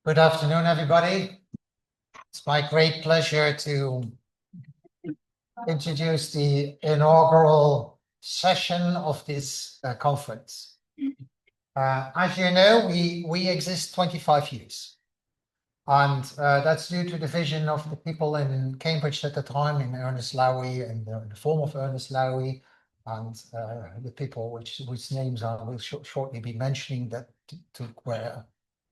Good afternoon, everybody. It's my great pleasure to introduce the inaugural session of this conference. As you know, we exist 25 years. And that's due to the vision of the people in Cambridge at the time, in Ernest Lowy and the form of Ernest Lowy, and the people whose names I will shortly be mentioning that were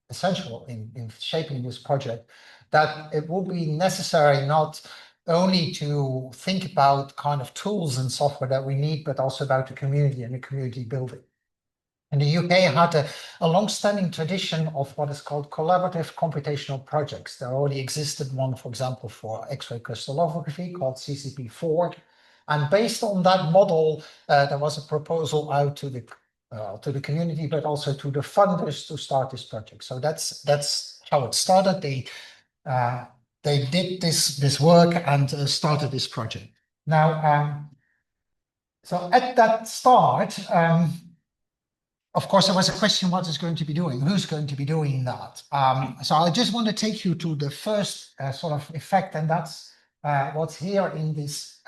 essential in shaping this project, that it will be necessary not only to think about kind of tools and software that we need, but also about the community and the community building. And the UK had a long-standing tradition of what is called collaborative computational projects. There already existed one, for example, for X-ray crystallography called CCP4. And based on that model, there was a proposal out to the community, but also to the funders to start this project. So that's how it started. They did this work and started this project. Now, so at that start, of course, there was a question: what is going to be doing? Who's going to be doing that? So I just want to take you to the first sort of effect, and that's what's here in this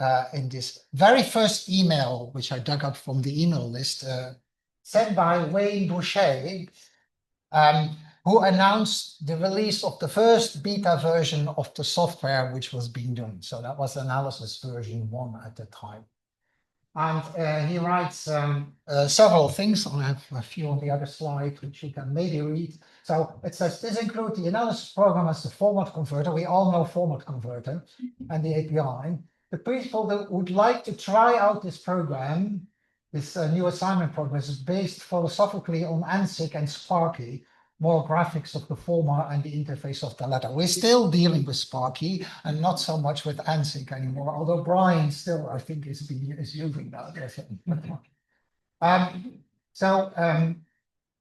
very first email, which I dug up from the email list, sent by Wayne Boucher, who announced the release of the first beta version of the software which was being done. So that was analysis version 1 at the time. And he writes several things. I have a few on the other slide, which you can maybe read. So it says, this includes the analysis program as the format converter. We all know format converter and the API. The people that would like to try out this program, this new assignment program, is based philosophically on ANSYS and Sparky, more graphics of the former and the interface of the latter. We're still dealing with Sparky and not so much with ANSYS anymore, although Brian still, I think, is using that.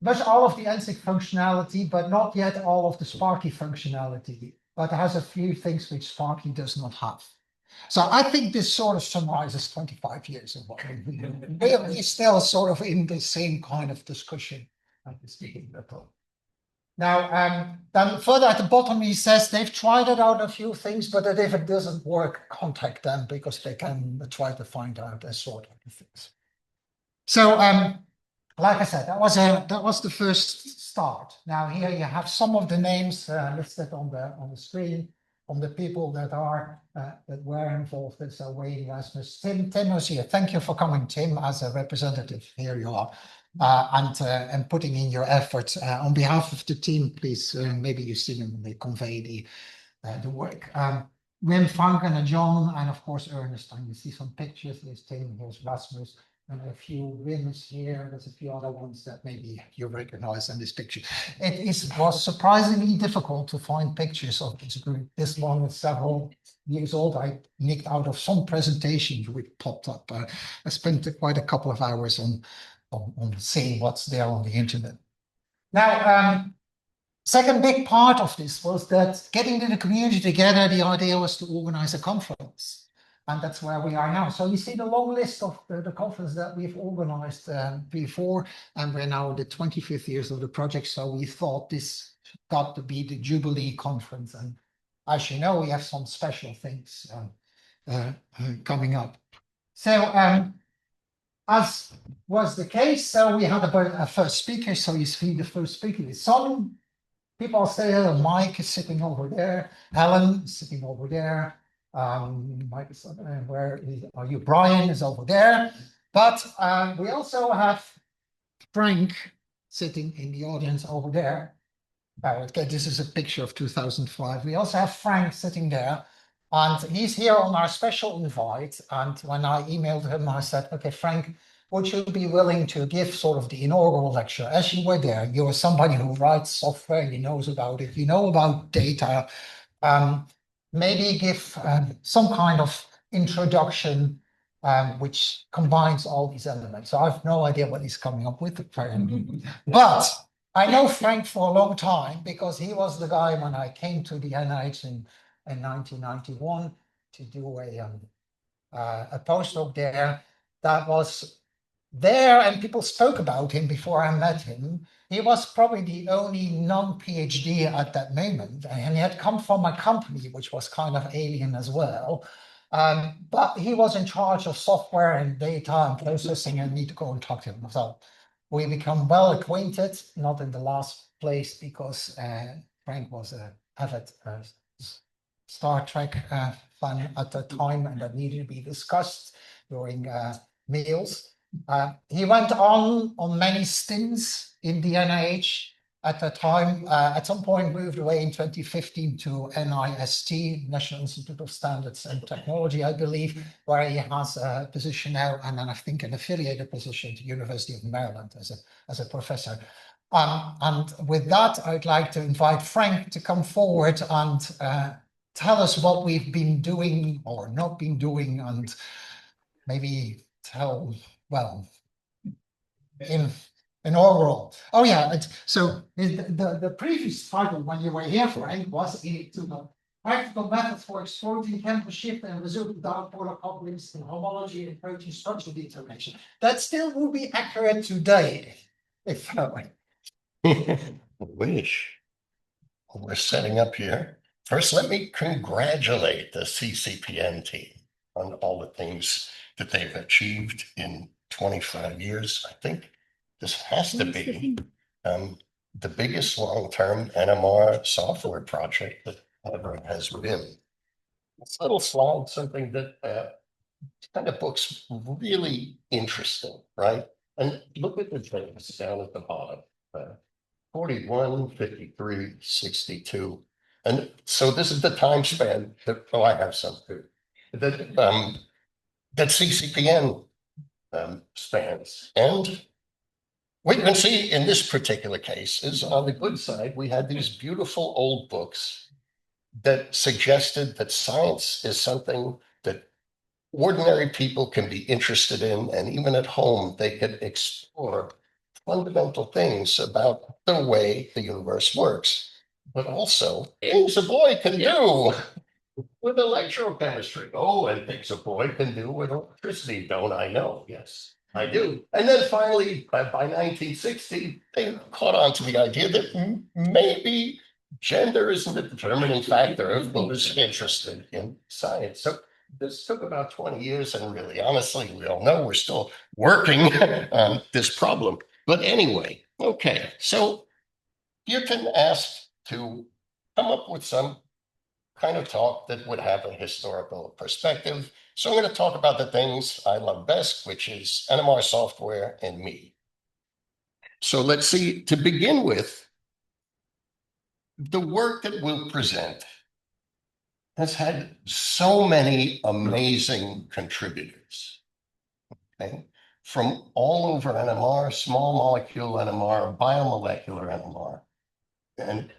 Much all of the ANSYS functionality, but not yet all of the Sparky functionality, but it has a few things which Sparky does not have. So I think this sort of summarizes 25 years of what we've been doing. We're still sort of in the same kind of discussion at this beginning. Now, then further at the bottom, he says they've tried it out a few things, but that if it doesn't work, contact them because they can try to find out a sort of things. So, like I said, that was the first start. Now here you have some of the names listed on the screen from the people that were involved. So Wayne, Rasmus, Tim was here. Thank you for coming, Tim, as a representative. Here you are. And putting in your efforts on behalf of the team, please. Maybe you see them when they convey the work. Wim, Frank, and John, and of course Ernest. And you see some pictures. There's Tim, here's Rasmus, and a few Wims here. There's a few other ones that maybe you recognize in this picture. It was surprisingly difficult to find pictures of this group. This one is several years old. I nicked out of some presentations which popped up. I spent quite a couple of hours on seeing what's there on the internet. Now, second big part of this was that getting the community together, the idea was to organize a conference. And that's where we are now. So you see the long list of the conference that we've organized before, and we're now the 25th years of the project. So we thought this got to be the Jubilee conference. And as you know, we have some special things coming up. So, as was the case, so we had a first speaker. So you see the first speaker is some people say, Mike is sitting over there, Helen is sitting over there, Mike is where are you? Brian is over there. But we also have Frank sitting in the audience over there. Okay, this is a picture of 2005. We also have Frank sitting there. And he's here on our special invite. And when I emailed him, I said, okay, Frank, would you be willing to give sort of the inaugural lecture? As you were there, you're somebody who writes software, he knows about it, you know about data. Maybe give some kind of introduction which combines all these elements. So I have no idea what he's coming up with. But I know Frank for a long time because he was the guy when I came to the NIH in 1991 to do a postdoc there. That was there, and people spoke about him before I met him. He was probably the only non-PhD at that moment, and he had come from my company, which was kind of alien as well. But he was in charge of software and data and processing, and need to go and talk to him. So we become well acquainted, not in the last place because Frank was a avid Star Trek fan at the time, and that needed to be discussed during meals. He went on many stints in the NIH at the time. At some point, moved away in 2015 to NIST, National Institute of Standards and Technology, I believe, where he has a position now, and then I think an affiliated position at the University of Maryland as a professor. And with that, I'd like to invite Frank to come forward and tell us what we've been doing or not been doing, and maybe tell, well, in our role. Oh yeah, so the previous title when you were here, Frank, was to the practical methods for exploiting chemical shift and resultant downpolar couplings in homology and protein structure determination. That still will be accurate today, if I wish. We're setting up here. First, let me congratulate the CCPN team on all the things that they've achieved in 25 years. I think this has to be the biggest long-term NMR software project that ever has been. This little slide, something that kind of looks really interesting, right? And look at the things down at the bottom. 41, 53, 62. And so this is the time span that, oh, I have some too, that CCPN spans. And what you can see in this particular case is on the good side, we had these beautiful old books that suggested that science is something that ordinary people can be interested in, and even at home, they could explore fundamental things about the way the universe works, but also things a boy can do with electrochemistry. Oh, and things a boy can do with electricity, don't I know? Yes, I do. And then finally, by 1960, they caught on to the idea that maybe gender isn't a determining factor of who's interested in science. So this took about 20 years, and really, honestly, we all know we're still working on this problem. But anyway, okay, so Geerten asked to come up with some kind of talk that would have a historical perspective. So I'm going to talk about the things I love best, which is NMR software and me. So let's see, to begin with, the work that we'll present has had so many amazing contributors, okay? From all over NMR, small molecule NMR, biomolecular NMR. And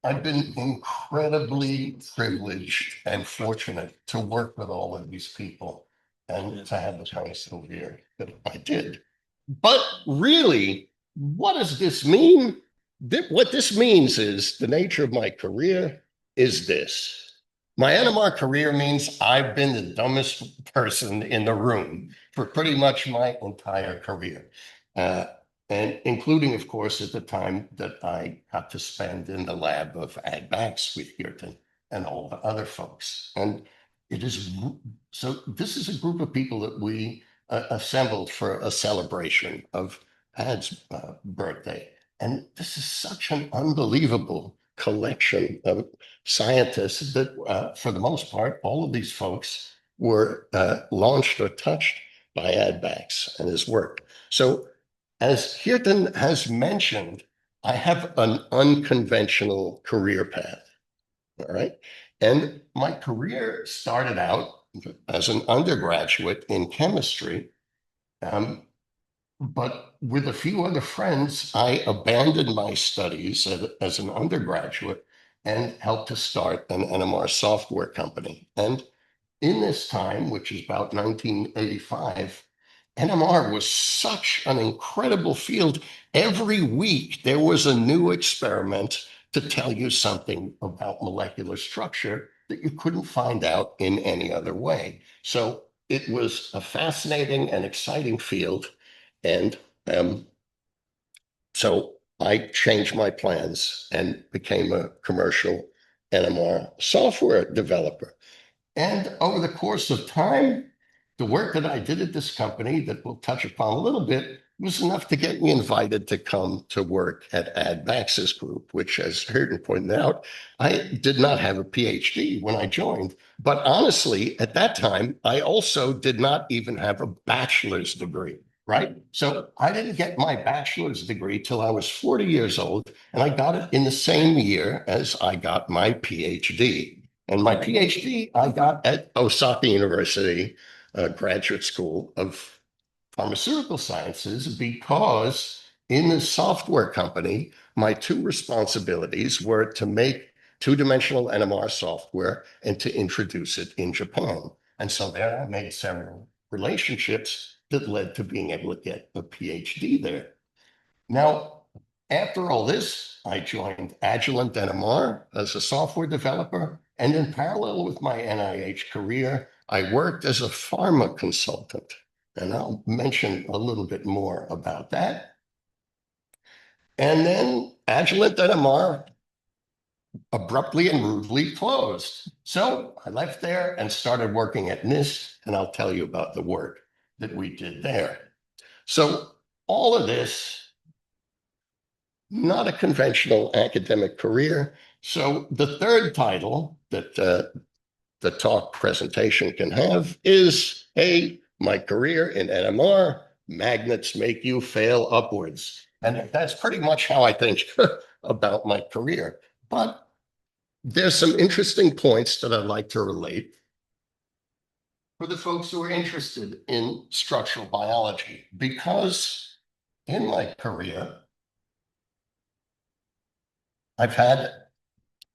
I've been incredibly privileged and fortunate to work with all of these people and to have the kind of career that I did. But really, what does this mean? What this means is the nature of my career is this. My NMR career means I've been the dumbest person in the room for pretty much my entire career. And including, of course, at the time that I got to spend in the lab of AdBax with Geerten and all the other folks. And it is, so this is a group of people that we assembled for a celebration of Ad's birthday. And this is such an unbelievable collection of scientists that, for the most part, all of these folks were launched or touched by AdBax and his work. So as Geerten has mentioned, I have an unconventional career path, all right? And my career started out as an undergraduate in chemistry, but with a few other friends, I abandoned my studies as an undergraduate and helped to start an NMR software company. And in this time, which is about 1985, NMR was such an incredible field. Every week, there was a new experiment to tell you something about molecular structure that you couldn't find out in any other way. So it was a fascinating and exciting field. And so I changed my plans and became a commercial NMR software developer. And over the course of time, the work that I did at this company that we'll touch upon a little bit was enough to get me invited to come to work at Advax's group, which, as Geerten pointed out, I did not have a PhD when I joined. But honestly, at that time, I also did not even have a bachelor's degree, right? So I didn't get my bachelor's degree till I was 40 years old, and I got it in the same year as I got my PhD. And my PhD I got at Osaka University Graduate School of Pharmaceutical Sciences, because in the software company, my two responsibilities were to make two-dimensional NMR software and to introduce it in Japan. And so there I made several relationships that led to being able to get a PhD there. Now, after all this, I joined Agilent NMR as a software developer. And in parallel with my NIH career, I worked as a pharma consultant. And I'll mention a little bit more about that. And then Agilent NMR abruptly and rudely closed. So I left there and started working at NIST, and I'll tell you about the work that we did there. So all of this, not a conventional academic career. So the third title that the talk presentation can have is, hey, my career in NMR, magnets make you fail upwards. And that's pretty much how I think about my career. But there's some interesting points that I'd like to relate for the folks who are interested in structural biology, because in my career, I've had,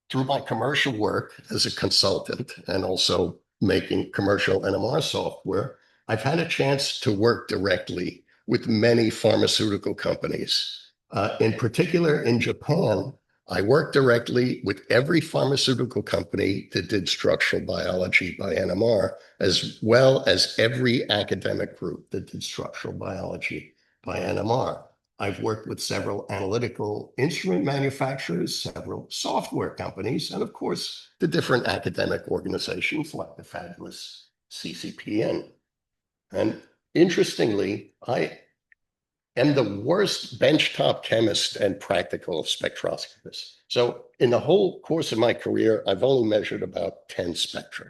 through my commercial work as a consultant and also making commercial NMR software, I've had a chance to work directly with many pharmaceutical companies. In particular, in Japan, I worked directly with every pharmaceutical company that did structural biology by NMR, as well as every academic group that did structural biology by NMR. I've worked with several analytical instrument manufacturers, several software companies, and of course, the different academic organizations like the fabulous CCPN. And interestingly, I am the worst benchtop chemist and practical spectroscopist. So in the whole course of my career, I've only measured about 10 spectra.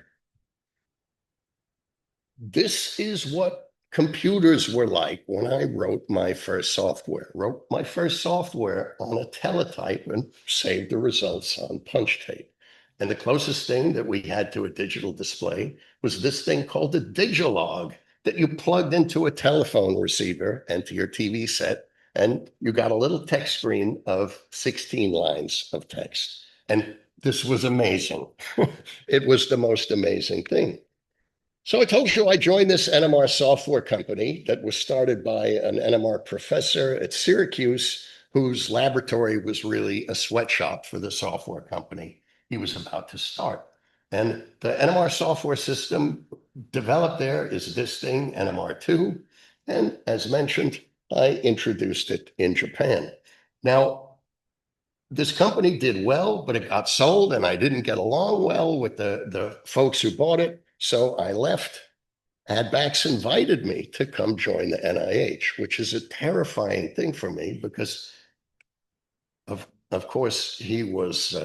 This is what computers were like when I wrote my first software. Wrote my first software on a teletype and saved the results on punch tape. And the closest thing that we had to a digital display was this thing called a Digilog that you plugged into a telephone receiver and to your TV set, and you got a little text screen of 16 lines of text. And this was amazing. It was the most amazing thing. So I told you I joined this NMR software company that was started by an NMR professor at Syracuse, whose laboratory was really a sweatshop for the software company he was about to start. And the NMR software system developed there is this thing, NMR2. And as mentioned, I introduced it in Japan. Now, this company did well, but it got sold, and I didn't get along well with the folks who bought it. So I left. Advax invited me to come join the NIH, which is a terrifying thing for me because, of course, he was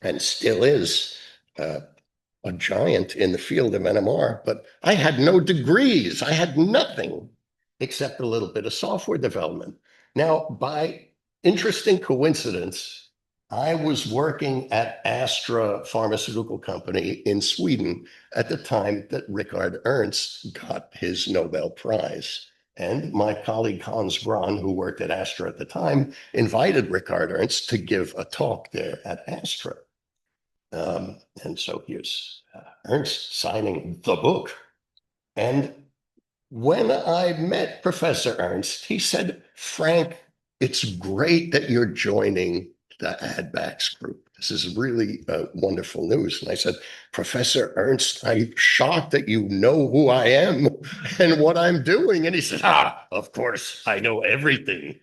and still is a giant in the field of NMR, but I had no degrees. I had nothing except a little bit of software development. Now, by interesting coincidence, I was working at Astra Pharmaceutical Company in Sweden at the time that Richard Ernst got his Nobel Prize. And my colleague Hans Braun, who worked at Astra at the time, invited Richard Ernst to give a talk there at Astra. And so here's Ernst signing the book. And when I met Professor Ernst, he said, Frank, it's great that you're joining the Advax group. this is really wonderful news. And I said, Professor Ernst, I'm shocked that you know who I am and what I'm doing. And he said, of course, I know everything.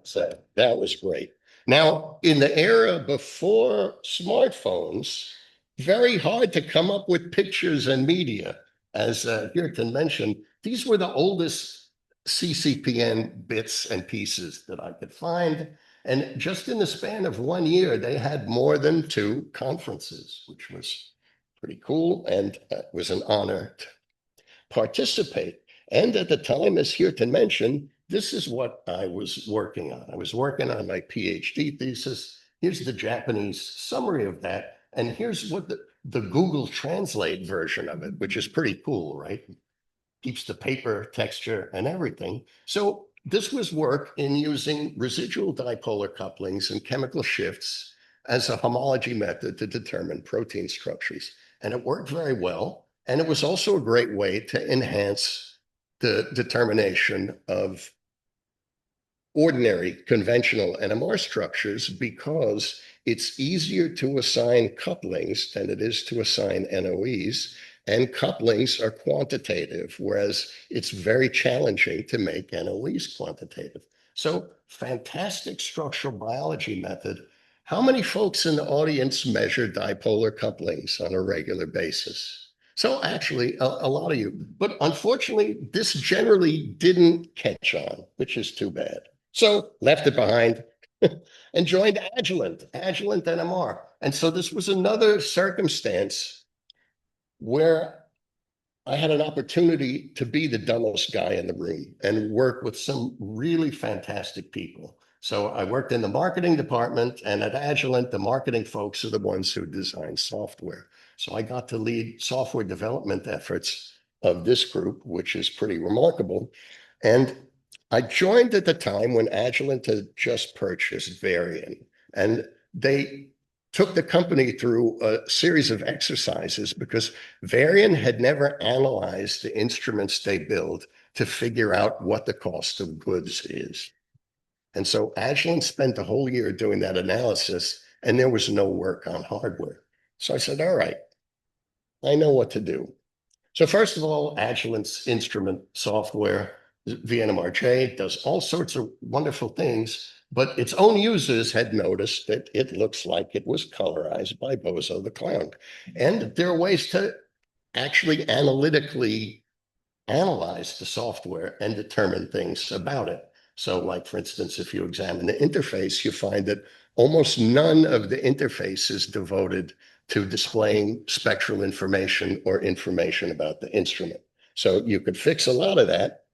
So that was great. Now, in the era before smartphones, very hard to come up with pictures and media. As Geerten mentioned, these were the oldest CCPN bits and pieces that I could find. And just in the span of 1 year, they had more than 2 conferences, which was pretty cool, and it was an honor to participate. And at the time, as Geerten mentioned, this is what I was working on. I was working on my PhD thesis. Here's the Japanese summary of that. And here's what the Google Translate version of it, which is pretty cool, right? Keeps the paper texture and everything. So this was work in using residual dipolar couplings and chemical shifts as a homology method to determine protein structures. And it worked very well. And it was also a great way to enhance the determination of ordinary conventional NMR structures because it's easier to assign couplings than it is to assign NOEs. And couplings are quantitative, whereas it's very challenging to make NOEs quantitative. So fantastic structural biology method. How many folks in the audience measure dipolar couplings on a regular basis? So actually, a lot of you. But unfortunately, this generally didn't catch on, which is too bad. So left it behind and joined Agilent NMR. And so this was another circumstance where I had an opportunity to be the dumbest guy in the room and work with some really fantastic people. So I worked in the marketing department, and at Agilent, the marketing folks are the ones who design software. So I got to lead software development efforts of this group, which is pretty remarkable. And I joined at the time when Agilent had just purchased Varian, and they took the company through a series of exercises because Varian had never analyzed the instruments they build to figure out what the cost of goods is. And so Agilent spent a whole year doing that analysis, and there was no work on hardware. So I said, all right, I know what to do. So first of all, Agilent's instrument software, VNMRJ, does all sorts of wonderful things, but its own users had noticed that it looks like it was colorized by Bozo the Clown. And there are ways to actually analytically analyze the software and determine things about it. So like, for instance, if you examine the interface, you find that almost none of the interface is devoted to displaying spectral information or information about the instrument. So you could fix a lot of that,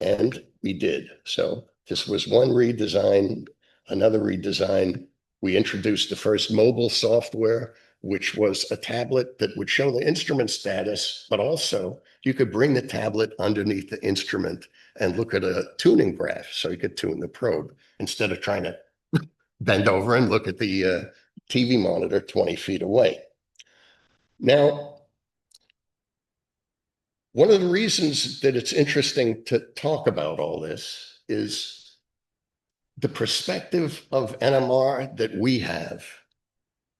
and we did. So this was one redesign, another redesign. We introduced the first mobile software, which was a tablet that would show the instrument status, but also you could bring the tablet underneath the instrument and look at a tuning graph so you could tune the probe instead of trying to bend over and look at the TV monitor 20 feet away. Now, one of the reasons that it's interesting to talk about all this is the perspective of NMR that we have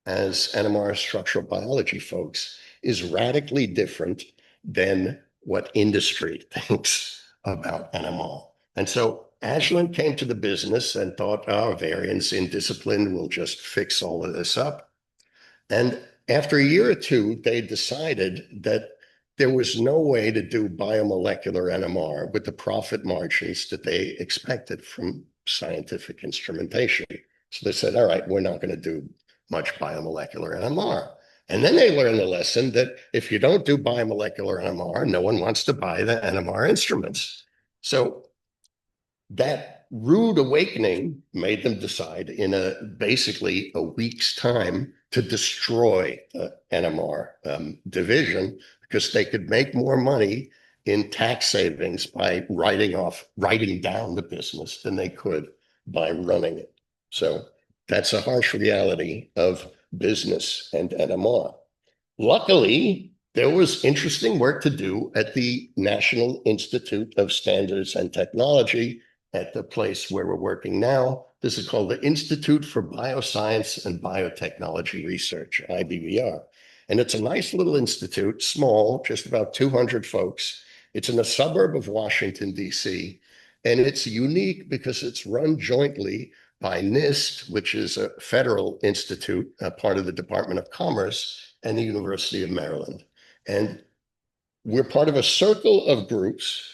as NMR structural biology folks is radically different than what industry thinks about NMR. And so Agilent came to the business and thought, oh, variance in discipline will just fix all of this up. And after a year or two, they decided that there was no way to do biomolecular NMR with the profit margins that they expected from scientific instrumentation. So they said, all right, we're not going to do much biomolecular NMR. And then they learned the lesson that if you don't do biomolecular NMR, no one wants to buy the NMR instruments. So that rude awakening made them decide in basically a week's time to destroy the NMR division because they could make more money in tax savings by writing down the business than they could by running it. So that's a harsh reality of business and NMR. Luckily, there was interesting work to do at the National Institute of Standards and Technology, at the place where we're working now. This is called the Institute for Bioscience and Biotechnology Research, IBBR. And it's a nice little institute, small, just about 200 folks. It's in a suburb of Washington, D.C., and it's unique because it's run jointly by NIST, which is a federal institute, a part of the Department of Commerce, and the University of Maryland. And we're part of a circle of groups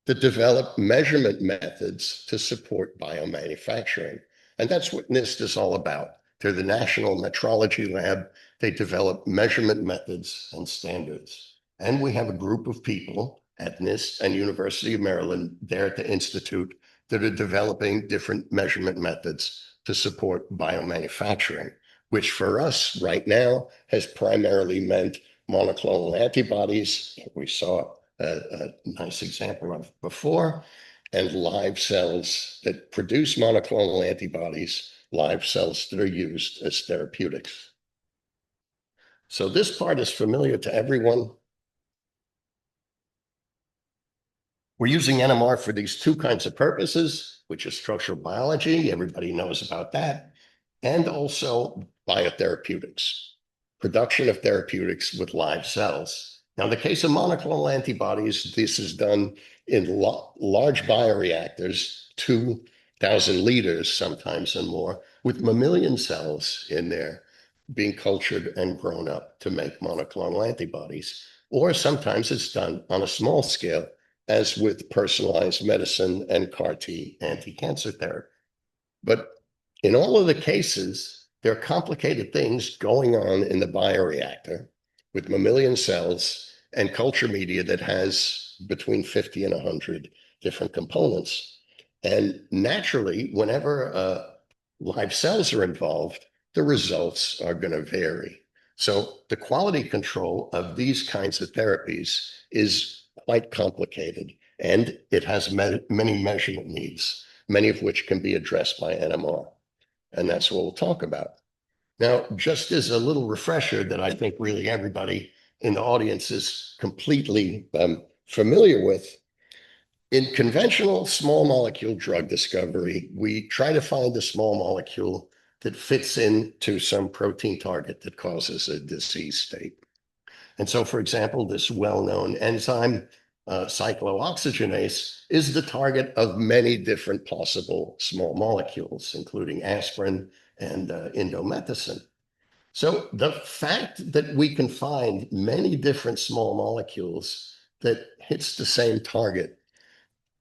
that develop measurement methods to support biomanufacturing. And that's what NIST is all about. They're the National Metrology Lab. They develop measurement methods and standards. And we have a group of people at NIST and University of Maryland there at the Institute that are developing different measurement methods to support biomanufacturing, which for us right now has primarily meant monoclonal antibodies. We saw a nice example of before, and live cells that produce monoclonal antibodies, live cells that are used as therapeutics. So this part is familiar to everyone. We're using NMR for these two kinds of purposes, which is structural biology, everybody knows about that, and also biotherapeutics, production of therapeutics with live cells. Now, in the case of monoclonal antibodies, this is done in large bioreactors, 2,000 liters sometimes and more, with mammalian cells in there being cultured and grown up to make monoclonal antibodies. Or sometimes it's done on a small scale, as with personalized medicine and CAR-T anti-cancer therapy. But in all of the cases, there are complicated things going on in the bioreactor with mammalian cells and culture media that has between 50 and 100 different components. And naturally, whenever live cells are involved, the results are going to vary. So the quality control of these kinds of therapies is quite complicated, and it has many measurement needs, many of which can be addressed by NMR. And that's what we'll talk about. Now, just as a little refresher that I think really everybody in the audience is completely familiar with, in conventional small molecule drug discovery, we try to find a small molecule that fits into some protein target that causes a disease state. And so, for example, this well-known enzyme, cyclooxygenase, is the target of many different possible small molecules, including aspirin and indomethacin. So the fact that we can find many different small molecules that hits the same target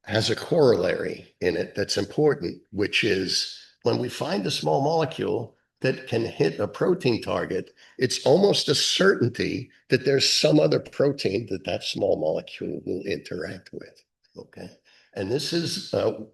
has a corollary in it that's important, which is when we find a small molecule that can hit a protein target, it's almost a certainty that there's some other protein that that small molecule will interact with, okay? And this is a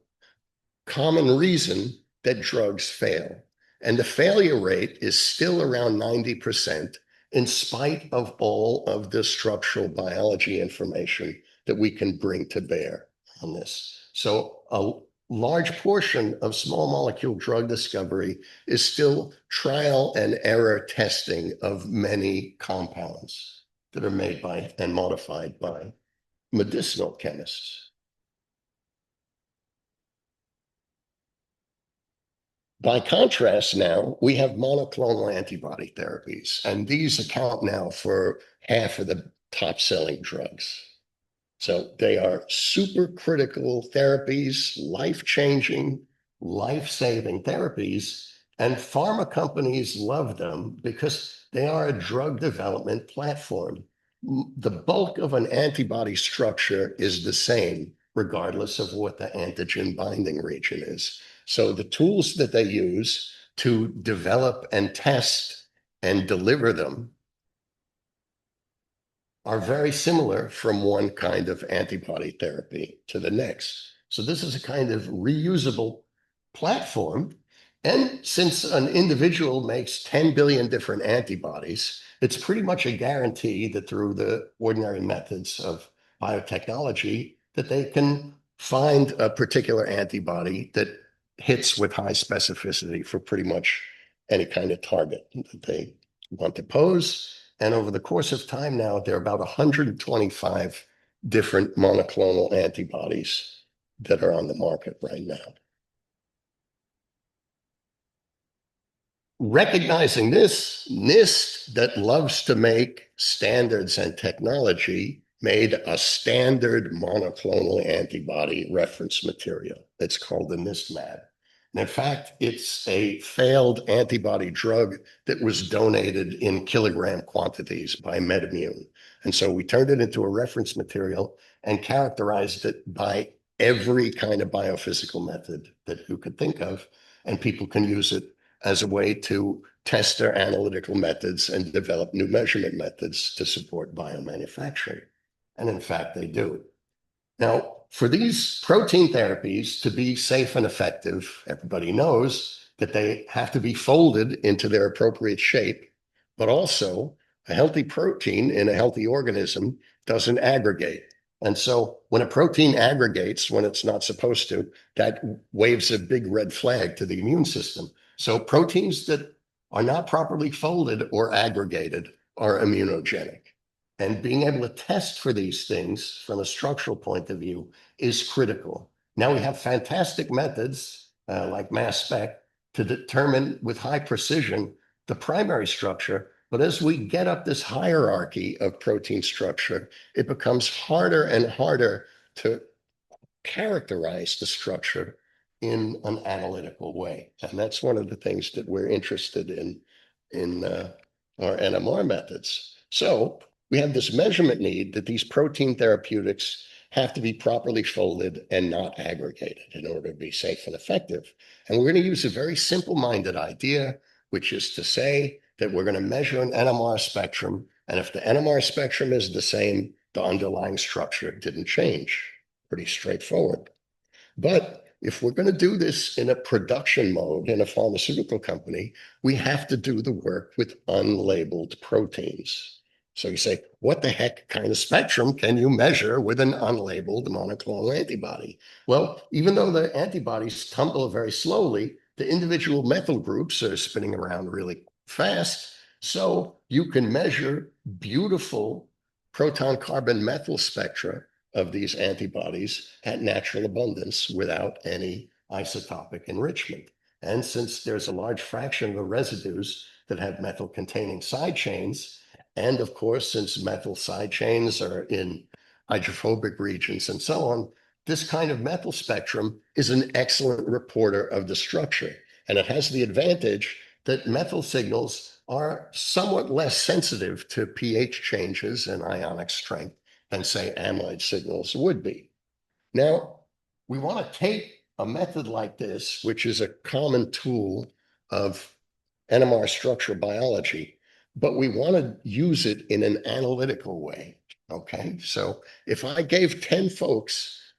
common reason that drugs fail. And the failure rate is still around 90% in spite of all of the structural biology information that we can bring to bear on this. So a large portion of small molecule drug discovery is still trial and error testing of many compounds that are made by and modified by medicinal chemists. By contrast, now we have monoclonal antibody therapies, and these account now for half of the top selling drugs. So they are super critical therapies, life-changing, life-saving therapies, and pharma companies love them because they are a drug development platform. The bulk of an antibody structure is the same, regardless of what the antigen binding region is. So the tools that they use to develop and test and deliver them are very similar from one kind of antibody therapy to the next. So this is a kind of reusable platform. And since an individual makes 10 billion different antibodies, it's pretty much a guarantee that through the ordinary methods of biotechnology, that they can find a particular antibody that hits with high specificity for pretty much any kind of target that they want to pose. And over the course of time now, there are about 125 different monoclonal antibodies that are on the market right now. Recognizing this, NIST, that loves to make standards and technology, made a standard monoclonal antibody reference material. It's called the NIST MAB. And in fact, it's a failed antibody drug that was donated in kilogram quantities by MedImmune. And so we turned it into a reference material and characterized it by every kind of biophysical method that you could think of, and people can use it as a way to test their analytical methods and develop new measurement methods to support biomanufacturing. And in fact, they do. Now, for these protein therapies to be safe and effective, everybody knows that they have to be folded into their appropriate shape, but also a healthy protein in a healthy organism doesn't aggregate. And so when a protein aggregates when it's not supposed to, that waves a big red flag to the immune system. So proteins that are not properly folded or aggregated are immunogenic. And being able to test for these things from a structural point of view is critical. Now we have fantastic methods like mass spec to determine with high precision the primary structure. But as we get up this hierarchy of protein structure, it becomes harder and harder to characterize the structure in an analytical way. And that's one of the things that we're interested in our NMR methods. So we have this measurement need that these protein therapeutics have to be properly folded and not aggregated in order to be safe and effective. And we're going to use a very simple-minded idea, which is to say that we're going to measure an NMR spectrum, and if the NMR spectrum is the same, the underlying structure didn't change. Pretty straightforward. But if we're going to do this in a production mode in a pharmaceutical company, we have to do the work with unlabeled proteins. So you say, what the heck kind of spectrum can you measure with an unlabeled monoclonal antibody? Well, even though the antibodies tumble very slowly, the individual methyl groups are spinning around really fast. So you can measure beautiful proton carbon methyl spectra of these antibodies at natural abundance without any isotopic enrichment. And since there's a large fraction of the residues that have methyl containing side chains, and of course, since methyl side chains are in hydrophobic regions and so on, this kind of methyl spectrum is an excellent reporter of the structure. And it has the advantage that methyl signals are somewhat less sensitive to pH changes and ionic strength than, say, amide signals would be. Now, we want to take a method like this, which is a common tool of NMR structural biology, but we want to use it in an analytical way, okay? So if I gave 10 folks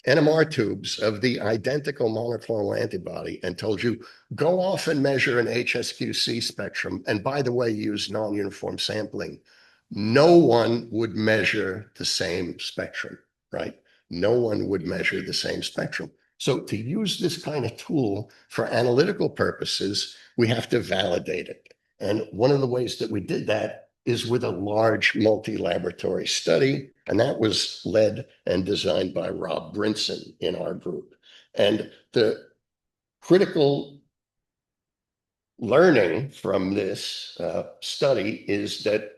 NMR tubes of the identical monoclonal antibody and told you, go off and measure an HSQC spectrum, and by the way, use non-uniform sampling, no one would measure the same spectrum, right? No one would measure the same spectrum. So to use this kind of tool for analytical purposes, we have to validate it. And one of the ways that we did that is with a large multi-laboratory study, and that was led and designed by Rob Brinson in our group. And the critical learning from this study is that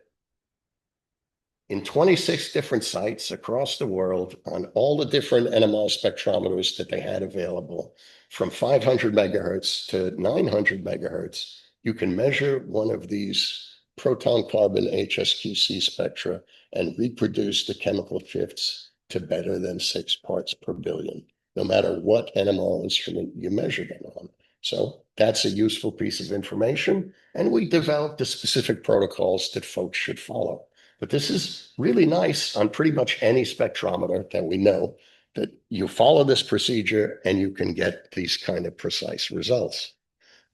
in 26 different sites across the world on all the different NMR spectrometers that they had available, from 500 megahertz to 900 megahertz, you can measure one of these proton carbon HSQC spectra and reproduce the chemical shifts to better than 6 parts per billion, no matter what NMR instrument you measure them on. So that's a useful piece of information. And we developed the specific protocols that folks should follow. But this is really nice on pretty much any spectrometer that we know, that you follow this procedure and you can get these kind of precise results.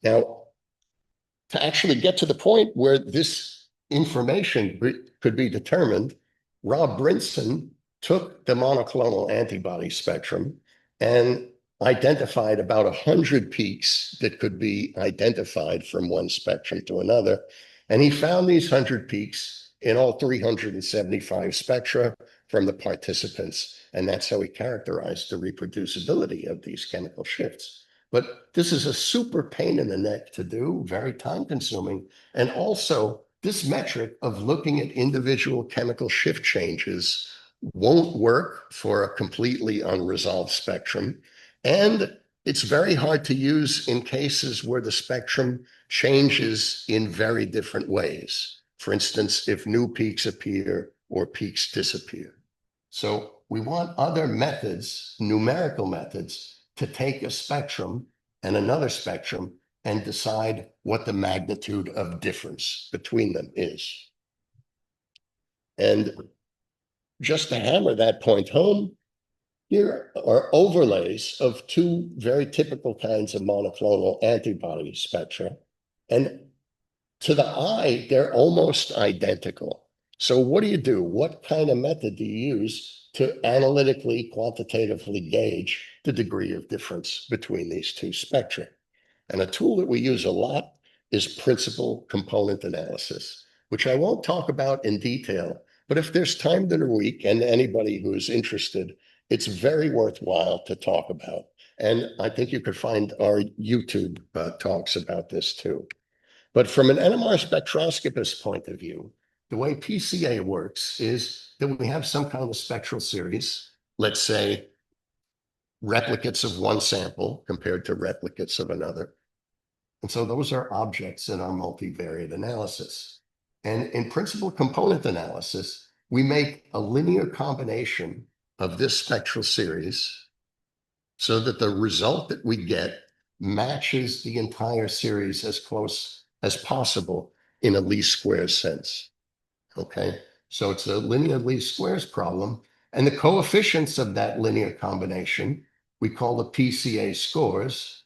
Now, to actually get to the point where this information could be determined, Rob Brinson took the monoclonal antibody spectrum and identified about 100 peaks that could be identified from one spectrum to another. And he found these 100 peaks in all 375 spectra from the participants. And that's how we characterize the reproducibility of these chemical shifts. But this is a super pain in the neck to do, very time consuming. And also this metric of looking at individual chemical shift changes won't work for a completely unresolved spectrum. And it's very hard to use in cases where the spectrum changes in very different ways. For instance, if new peaks appear or peaks disappear. So we want other methods, numerical methods, to take a spectrum and another spectrum and decide what the magnitude of difference between them is. And just to hammer that point home, here are overlays of two very typical kinds of monoclonal antibody spectra. And to the eye, they're almost identical. So what do? What kind of method do you use to analytically, quantitatively gauge the degree of difference between these two spectra? And a tool that we use a lot is principal component analysis, which I won't talk about in detail, but if there's time in a week and anybody who's interested, it's very worthwhile to talk about. And I think you could find our YouTube talks about this too. But from an NMR spectroscopist point of view, the way PCA works is that we have some kind of spectral series, let's say replicates of one sample compared to replicates of another. And so those are objects in our multivariate analysis. And in principal component analysis, we make a linear combination of this spectral series so that the result that we get matches the entire series as close as possible in a least squares sense. Okay, so it's a linear least squares problem. And the coefficients of that linear combination, we call the PCA scores.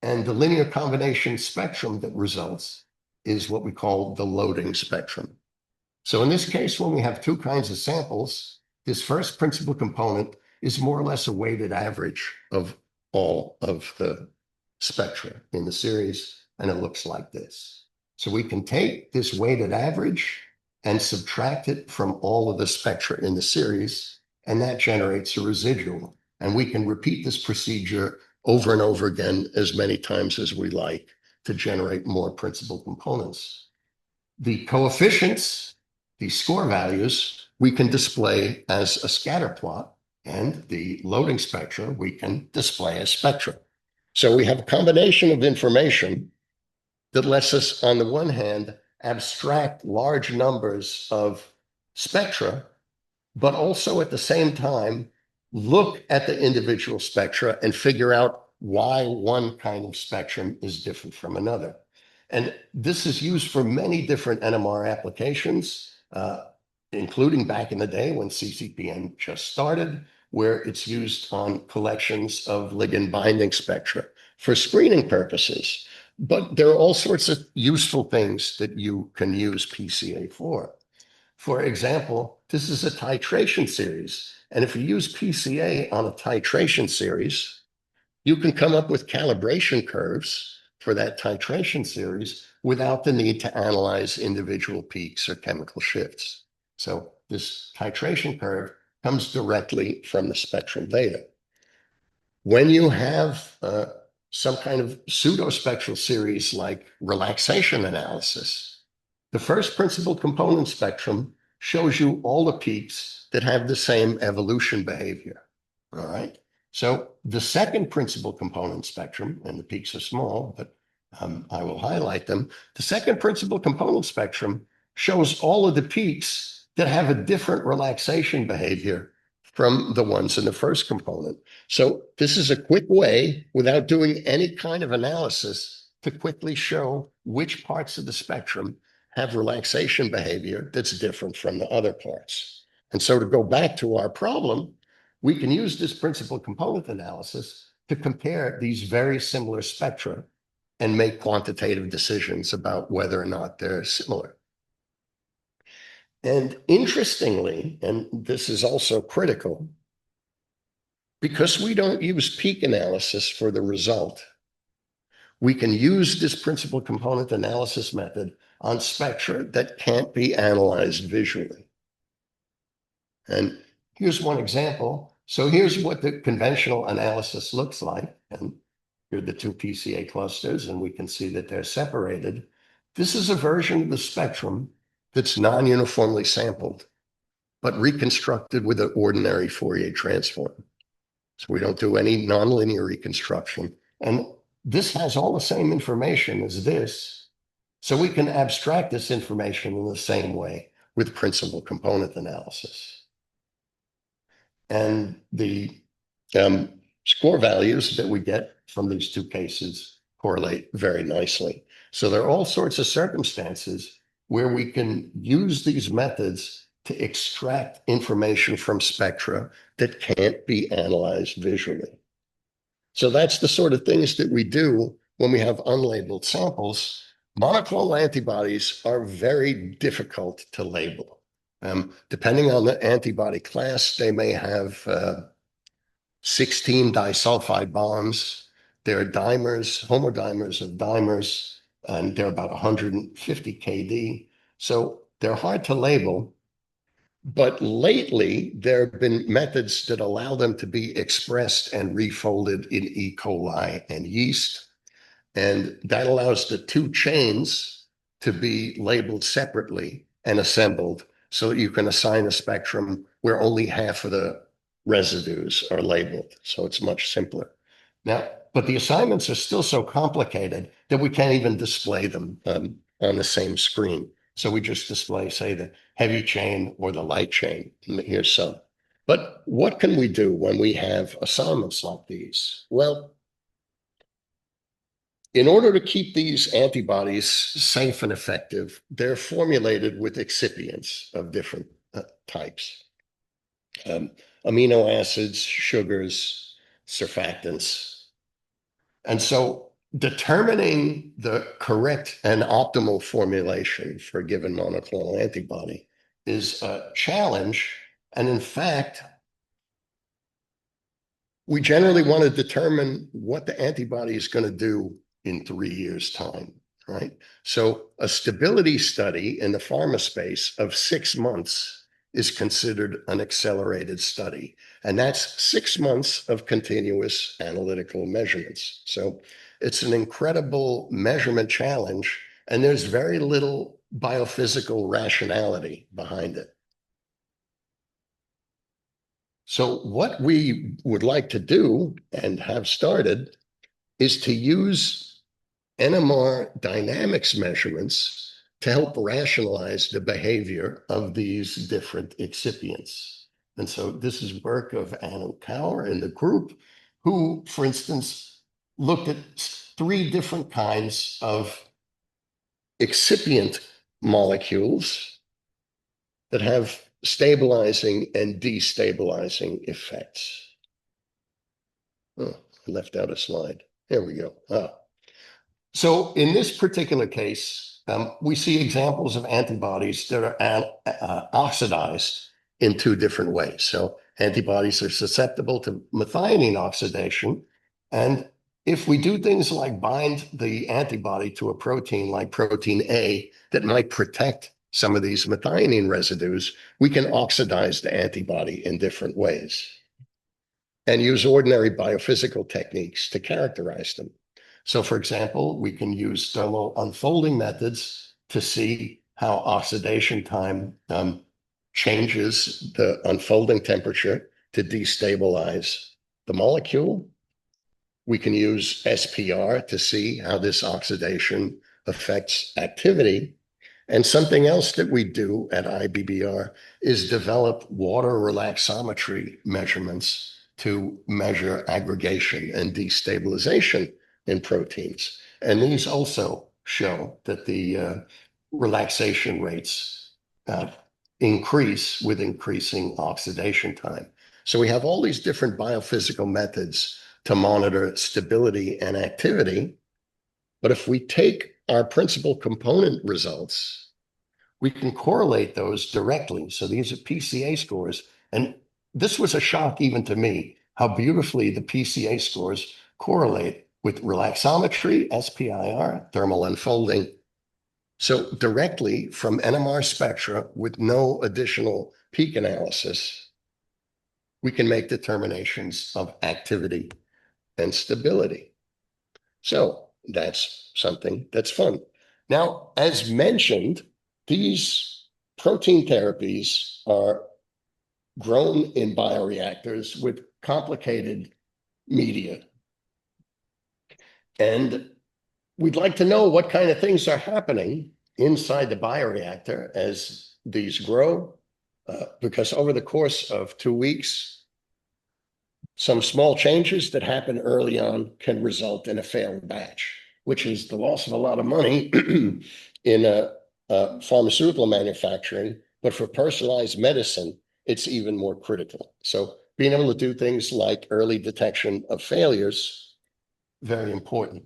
And the linear combination spectrum that results is what we call the loading spectrum. So in this case, when we have two kinds of samples, this first principal component is more or less a weighted average of all of the spectra in the series, and it looks like this. So we can take this weighted average and subtract it from all of the spectra in the series, and that generates a residual. And we can repeat this procedure over and over again as many times as we like to generate more principal components. The coefficients, the score values, we can display as a scatter plot, and the loading spectra we can display as spectra. So we have a combination of information that lets us, on the one hand, abstract large numbers of spectra, but also at the same time, look at the individual spectra and figure out why one kind of spectrum is different from another. And this is used for many different NMR applications, including back in the day when CCPN just started, where it's used on collections of ligand binding spectra for screening purposes. But there are all sorts of useful things that you can use PCA for. For example, this is a titration series. And if you use PCA on a titration series, you can come up with calibration curves for that titration series without the need to analyze individual peaks or chemical shifts. So this titration curve comes directly from the spectral data. When you have some kind of pseudospectral series like relaxation analysis, the first principal component spectrum shows you all the peaks that have the same evolution behavior. All right. So the second principal component spectrum, and the peaks are small, but I will highlight them. The second principal component spectrum shows all of the peaks that have a different relaxation behavior from the ones in the first component. So this is a quick way, without doing any kind of analysis, to quickly show which parts of the spectrum have relaxation behavior that's different from the other parts. And so to go back to our problem, we can use this principal component analysis to compare these very similar spectra and make quantitative decisions about whether or not they're similar. And interestingly, and this is also critical, because we don't use peak analysis for the result, we can use this principal component analysis method on spectra that can't be analyzed visually. And here's one example. So here's what the conventional analysis looks like. And here are the two PCA clusters, and we can see that they're separated. This is a version of the spectrum that's non-uniformly sampled, but reconstructed with an ordinary Fourier transform. So we don't do any nonlinear reconstruction. And this has all the same information as this. So we can abstract this information in the same way with principal component analysis. And the score values that we get from these two cases correlate very nicely. So there are all sorts of circumstances where we can use these methods to extract information from spectra that can't be analyzed visually. So that's the sort of things that we do when we have unlabeled samples. Monoclonal antibodies are very difficult to label. Depending on the antibody class, they may have 16 disulfide bonds. They're dimers, homodimers of dimers, and they're about 150 kD. So they're hard to label. But lately, there have been methods that allow them to be expressed and refolded in E. coli and yeast. And that allows the two chains to be labeled separately and assembled so that you can assign a spectrum where only half of the residues are labeled. So it's much simpler. Now, but the assignments are still so complicated that we can't even display them on the same screen. So we just display, say, the heavy chain or the light chain. And here's some. But what can we do when we have assignments like these? Well, in order to keep these antibodies safe and effective, they're formulated with excipients of different types. Amino acids, sugars, surfactants. And so determining the correct and optimal formulation for a given monoclonal antibody is a challenge. And in fact, we generally want to determine what the antibody is going to do in 3 years' time, right? So a stability study in the pharma space of 6 months is considered an accelerated study. And that's 6 months of continuous analytical measurements. So it's an incredible measurement challenge, and there's very little biophysical rationality behind it. So what we would like to do and have started is to use NMR dynamics measurements to help rationalize the behavior of these different excipients. And so this is work of Anu Kaur and the group who, for instance, looked at 3 different kinds of excipient molecules that have stabilizing and destabilizing effects. Oh, I left out a slide. There we go. So in this particular case, we see examples of antibodies that are oxidized in 2 different ways. So antibodies are susceptible to methionine oxidation. And if we do things like bind the antibody to a protein like protein A that might protect some of these methionine residues, we can oxidize the antibody in different ways and use ordinary biophysical techniques to characterize them. So, for example, we can use thermal unfolding methods to see how oxidation time changes the unfolding temperature to destabilize the molecule. We can use SPR to see how this oxidation affects activity. And something else that we do at IBBR is develop water relaxometry measurements to measure aggregation and destabilization in proteins. And these also show that the relaxation rates increase with increasing oxidation time. So we have all these different biophysical methods to monitor stability and activity. But if we take our principal component results, we can correlate those directly. So these are PCA scores. And this was a shock even to me, how beautifully the PCA scores correlate with relaxometry, SPIR, thermal unfolding, So directly from NMR spectra with no additional peak analysis, we can make determinations of activity and stability. So that's something that's fun. Now, as mentioned, these protein therapies are grown in bioreactors with complicated media. And we'd like to know what kind of things are happening inside the bioreactor as these grow, because over the course of 2 weeks, some small changes that happen early on can result in a failed batch, which is the loss of a lot of money in pharmaceutical manufacturing. But for personalized medicine, it's even more critical. So being able to do things like early detection of failures, very important.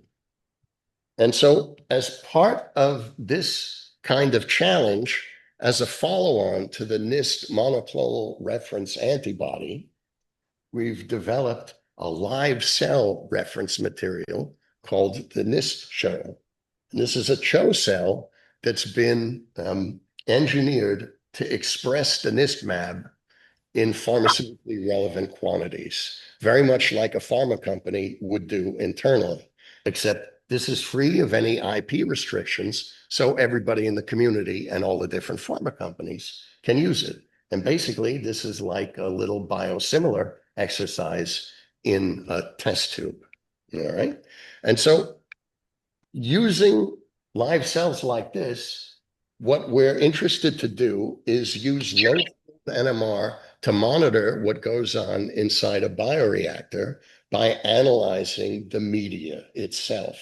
And so as part of this kind of challenge, as a follow-on to the NIST monoclonal reference antibody, we've developed a live cell reference material called the NIST CHO. And this is a CHO cell that's been engineered to express the NIST mAb in pharmaceutically relevant quantities, very much like a pharma company would do internally, except this is free of any IP restrictions, so everybody in the community and all the different pharma companies can use it. And basically, this is like a little biosimilar exercise in a test tube, all right? And so using live cells like this, what we're interested to do is use low NMR to monitor what goes on inside a bioreactor by analyzing the media itself.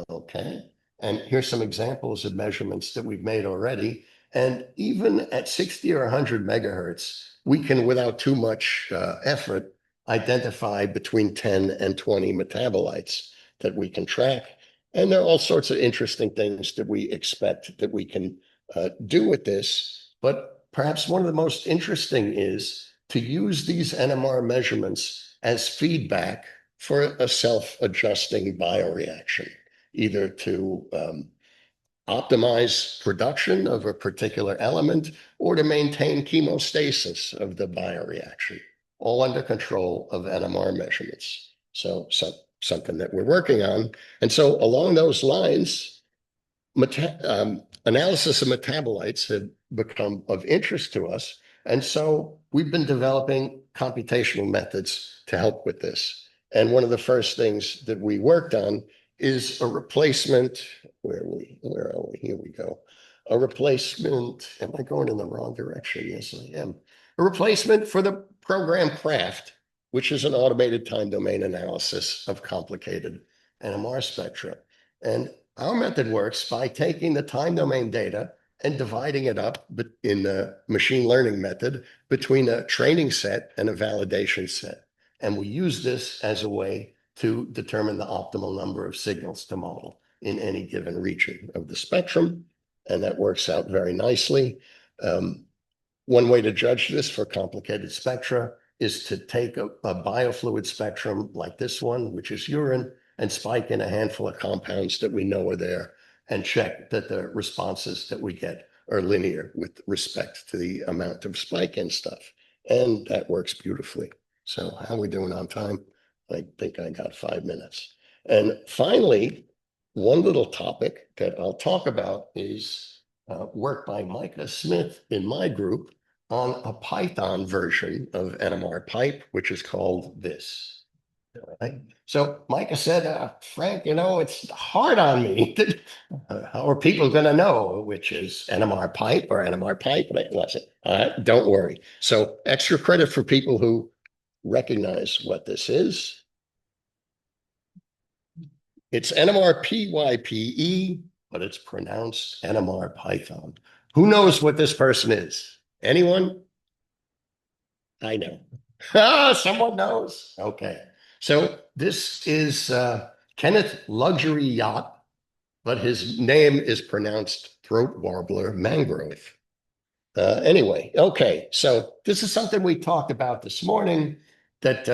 Okay. And here's some examples of measurements that we've made already. And even at 60 or 100 megahertz, we can, without too much effort, identify between 10 and 20 metabolites that we can track. And there are all sorts of interesting things that we expect that we can do with this. But perhaps one of the most interesting is to use these NMR measurements as feedback for a self-adjusting bioreaction, either to optimize production of a particular element or to maintain chemostasis of the bioreaction, all under control of NMR measurements. So something that we're working on. And so along those lines, analysis of metabolites have become of interest to us. And so we've been developing computational methods to help with this. And one of the first things that we worked on is a replacement. Where are we? Here we go. A replacement. Am I going in the wrong direction? Yes, I am. A replacement for the program CRAFT, which is an automated time domain analysis of complicated NMR spectra. And our method works by taking the time domain data and dividing it up in the machine learning method between a training set and a validation set. And we use this as a way to determine the optimal number of signals to model in any given region of the spectrum. And that works out very nicely. One way to judge this for complicated spectra is to take a biofluid spectrum like this one, which is urine, and spike in a handful of compounds that we know are there and check that the responses that we get are linear with respect to the amount of spike in stuff. And that works beautifully. So how are we doing on time? I think I got 5 minutes. And finally, one little topic that I'll talk about is work by Micah Smith in my group on a Python version of NMR pipe, which is called this. Right. So Micah said, Frank, it's hard on me. How are people going to know which is NMR pipe or NMR pipe? Don't worry. So extra credit for people who recognize what this is. It's NMR PYPE, but it's pronounced NMR Python. Who knows what this person is? Anyone? I know. Someone knows. Okay. So this is Kenneth Luxury Yacht, but his name is pronounced throat warbler mangrove. Anyway, okay. So this is something we talked about this morning, that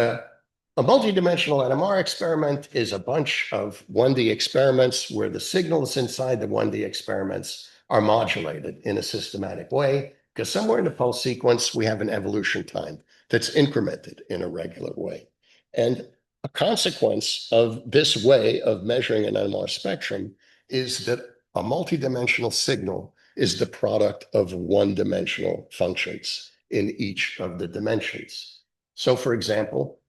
A multidimensional NMR experiment is a bunch of 1D experiments where the signals inside the 1D experiments are modulated in a systematic way, because somewhere in the pulse sequence, we have an evolution time that's incremented in a regular way. And a consequence of this way of measuring an NMR spectrum is that a multidimensional signal is the product of one-dimensional functions in each of the dimensions. So, for example,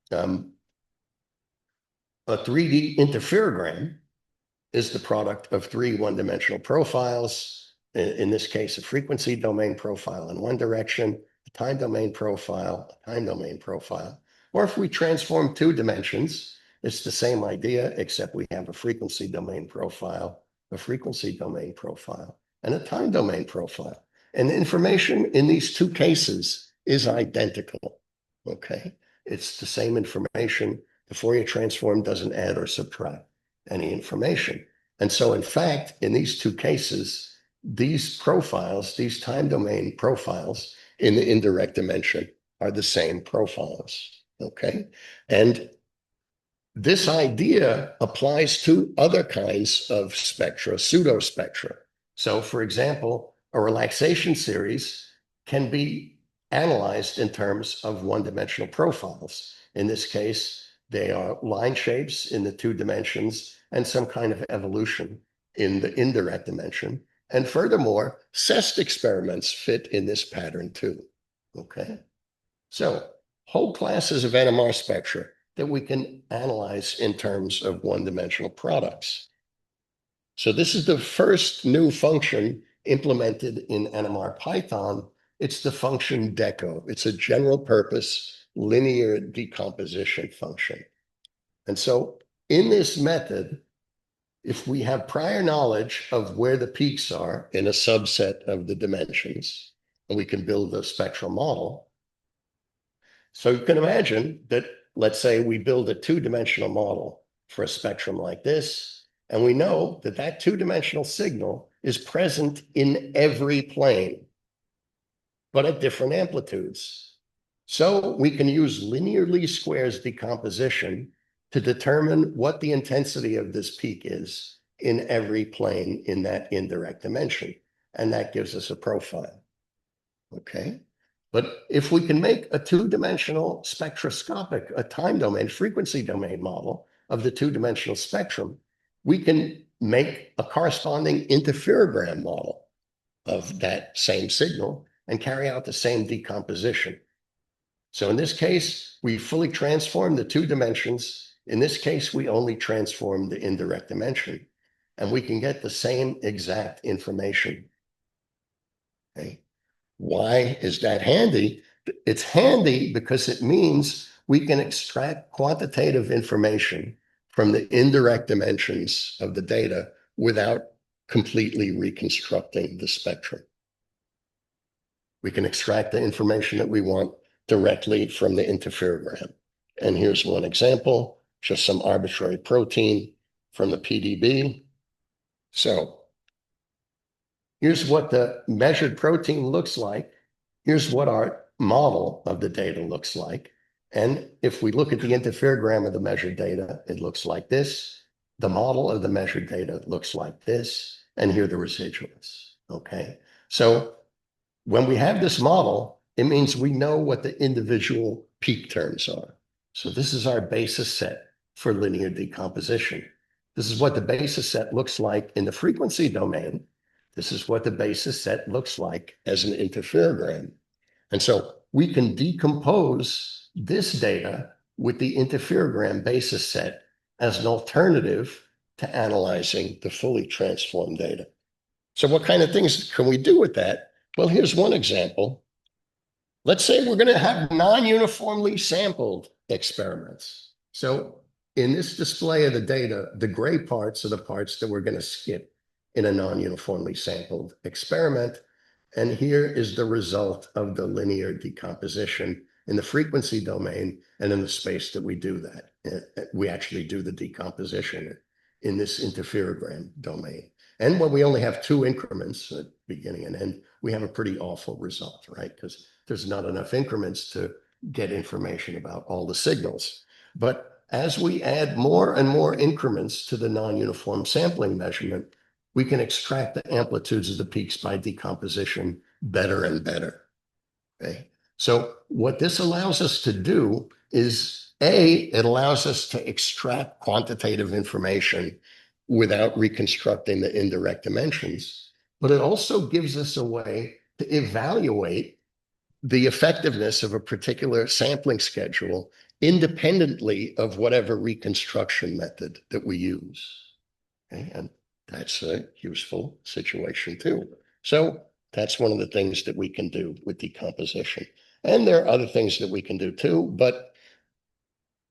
a 3D interferogram is the product of three one-dimensional profiles. In this case, a frequency domain profile in one direction, a time domain profile, a time domain profile. Or if we transform two dimensions, it's the same idea, except we have a frequency domain profile, a frequency domain profile, and a time domain profile. And the information in these two cases is identical, okay? It's the same information. The Fourier transform doesn't add or subtract any information. And so, in fact, in these two cases, these profiles, these time domain profiles in the indirect dimension are the same profiles, okay? And this idea applies to other kinds of spectra, pseudospectra. So, for example, a relaxation series can be analyzed in terms of one-dimensional profiles. In this case, they are line shapes in the two dimensions and some kind of evolution in the indirect dimension. And furthermore, CEST experiments fit in this pattern too, okay? So whole classes of NMR spectra that we can analyze in terms of one-dimensional products. So this is the first new function implemented in NMR Python. It's the function deco. It's a general purpose linear decomposition function. And so in this method, if we have prior knowledge of where the peaks are in a subset of the dimensions, and we can build a spectral model. So you can imagine that, let's say we build a two-dimensional model for a spectrum like this, and we know that that two-dimensional signal is present in every plane, but at different amplitudes. So we can use linear least squares decomposition to determine what the intensity of this peak is in every plane in that indirect dimension. And that gives us a profile, okay? But if we can make a two-dimensional spectroscopic, a time domain, frequency domain model of the two-dimensional spectrum, we can make a corresponding interferogram model of that same signal and carry out the same decomposition. So in this case, we fully transform the two dimensions. In this case, we only transform the indirect dimension, and we can get the same exact information. Okay. Why is that handy? It's handy because it means we can extract quantitative information from the indirect dimensions of the data without completely reconstructing the spectrum. We can extract the information that we want directly from the interferogram. And here's one example, just some arbitrary protein from the PDB. So here's what the measured protein looks like. Here's what our model of the data looks like. And if we look at the interferogram of the measured data, it looks like this. The model of the measured data looks like this. And here are the residuals, okay? So when we have this model, it means we know what the individual peak terms are. So this is our basis set for linear decomposition. This is what the basis set looks like in the frequency domain. This is what the basis set looks like as an interferogram. And so we can decompose this data with the interferogram basis set as an alternative to analyzing the fully transformed data. So what kind of things can we do with that? Well, here's one example. Let's say we're going to have non-uniformly sampled experiments. So in this display of the data, the gray parts are the parts that we're going to skip in a non-uniformly sampled experiment. And here is the result of the linear decomposition in the frequency domain and in the space that we do that. We actually do the decomposition in this interferogram domain. And when we only have two increments at beginning and end, we have a pretty awful result, right? Because there's not enough increments to get information about all the signals. But as we add more and more increments to the non-uniform sampling measurement, we can extract the amplitudes of the peaks by decomposition better and better. Okay. So what this allows us to do is, it allows us to extract quantitative information without reconstructing the indirect dimensions, but it also gives us a way to evaluate the effectiveness of a particular sampling schedule independently of whatever reconstruction method that we use. Okay? And that's a useful situation too. So that's one of the things that we can do with decomposition. And there are other things that we can do too, but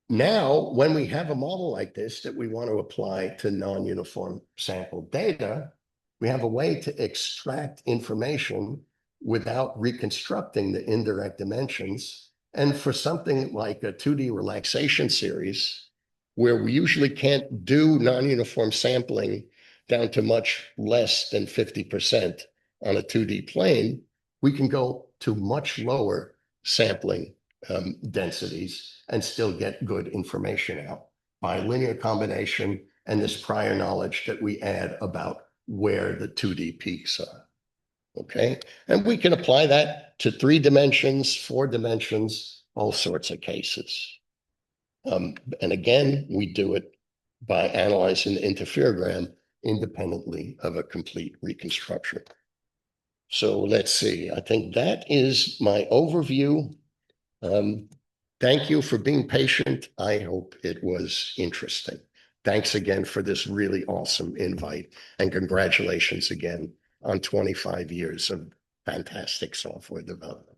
now when we have a model like this that we want to apply to non-uniform sample data, we have a way to extract information without reconstructing the indirect dimensions. And for something like a 2D relaxation series, where we usually can't do non-uniform sampling down to much less than 50% on a 2D plane, we can go to much lower sampling densities and still get good information out by linear combination and this prior knowledge that we add about where the 2D peaks are. Okay, and we can apply that to 3 dimensions, 4 dimensions, all sorts of cases. And again, we do it by analyzing the interferogram independently of a complete reconstruction. So let's see, I think that is my overview. Thank you for being patient. I hope it was interesting. Thanks again for this really awesome invite, and congratulations again on 25 years of fantastic software development.